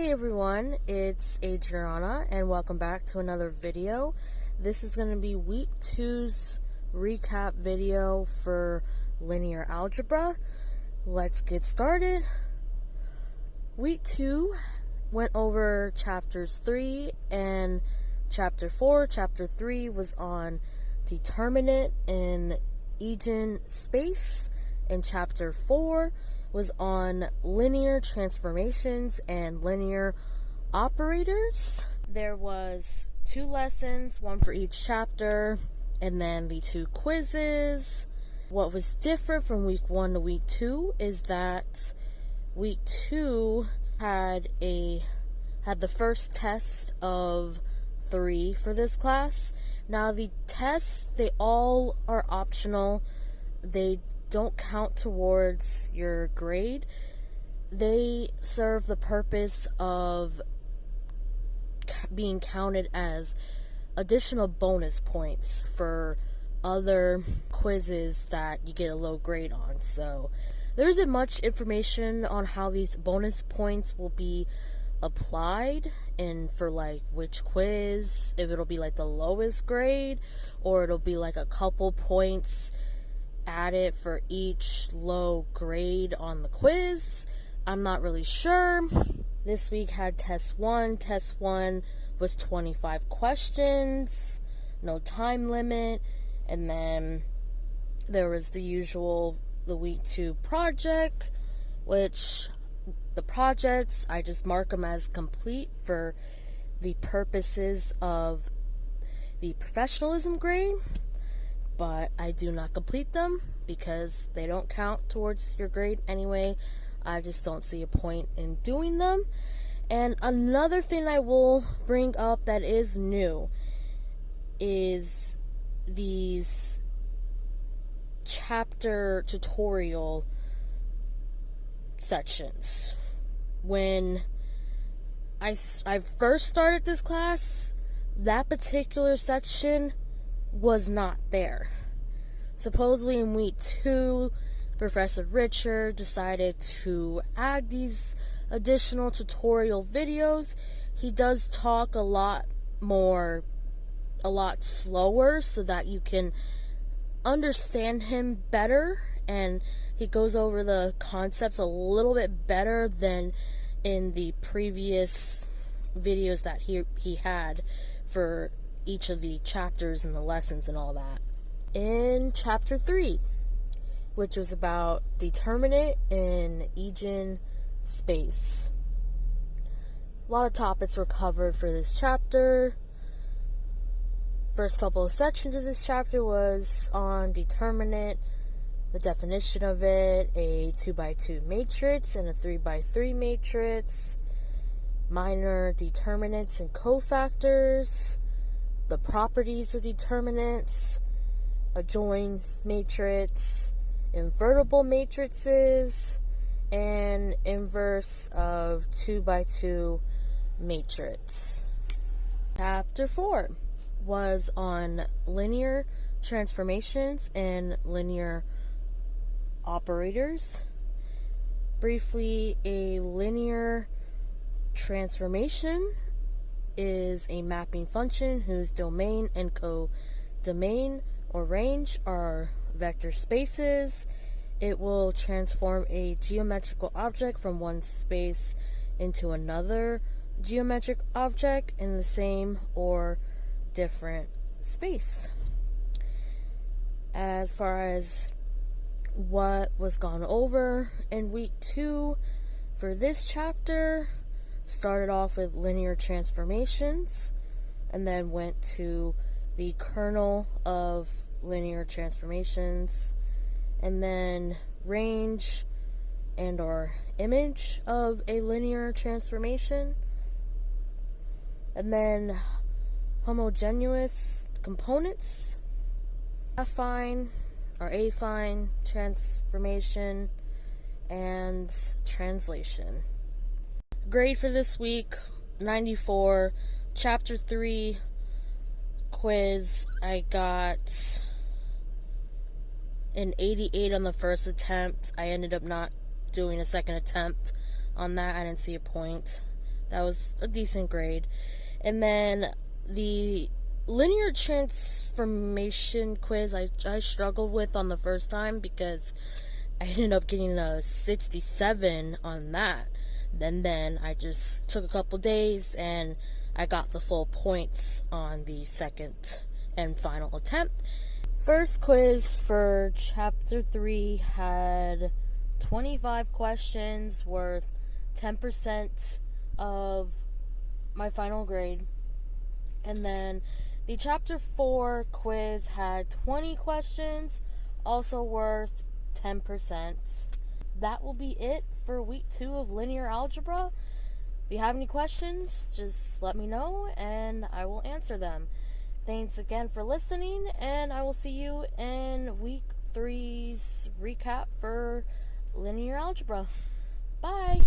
Hey everyone, it's Adriana and welcome back to another video. This is going to be week 2's recap video for linear algebra. Let's get started. Week 2 went over chapters 3 and chapter 4. Chapter 3 was on determinant in Eigen Space, and chapter 4 was on linear transformations and linear operators. There was 2 lessons, one for each chapter, and then the 2 quizzes. What was different from week 1 to week 2 is that week 2 had the first test of 3 for this class. Now the tests, they all are optional. They don't count towards your grade. They serve the purpose of being counted as additional bonus points for other quizzes that you get a low grade on. So there isn't much information on how these bonus points will be applied and for like which quiz, if it'll be like the lowest grade or it'll be like a couple points added for each low grade on the quiz. I'm not really sure. This week had test 1. Test 1 was 25 questions, no time limit, and then there was the week 2 project, which the projects, I just mark them as complete for the purposes of the professionalism grade, but I do not complete them because they don't count towards your grade anyway. I just don't see a point in doing them. And another thing I will bring up that is new is these chapter tutorial sections. When I first started this class, that particular section was not there. Supposedly in week 2, Professor Richard decided to add these additional tutorial videos. He does talk a lot slower so that you can understand him better, and he goes over the concepts a little bit better than in the previous videos that he had for each of the chapters and the lessons and all that. In chapter 3, which was about determinant in Eigen Space, a lot of topics were covered for this chapter. First couple of sections of this chapter was on determinant, the definition of it, a 2x2 matrix and a 3x3 matrix, minor determinants and cofactors, the properties of determinants, a join matrix, invertible matrices, and inverse of 2x2 matrix. Chapter 4 was on linear transformations and linear operators. Briefly, a linear transformation is a mapping function whose domain and codomain or range are vector spaces. It will transform a geometrical object from one space into another geometric object in the same or different space. As far as what was gone over in week 2 for this chapter, started off with linear transformations and then went to the kernel of linear transformations, and then range and or image of a linear transformation, and then homogeneous components, affine or affine transformation, and translation. Grade for this week, 94. Chapter 3 quiz, I got an 88 on the first attempt. I ended up not doing a second attempt on that. I didn't see a point. That was a decent grade. And then the linear transformation quiz I struggled with on the first time because I ended up getting a 67 on that. Then I just took a couple days and I got the full points on the second and final attempt. First quiz for Chapter 3 had 25 questions worth 10% of my final grade. And then the Chapter 4 quiz had 20 questions, also worth 10%. That will be it for week 2 of linear algebra. If you have any questions, just let me know and I will answer them. Thanks again for listening, and I will see you in week 3's recap for linear algebra. Bye!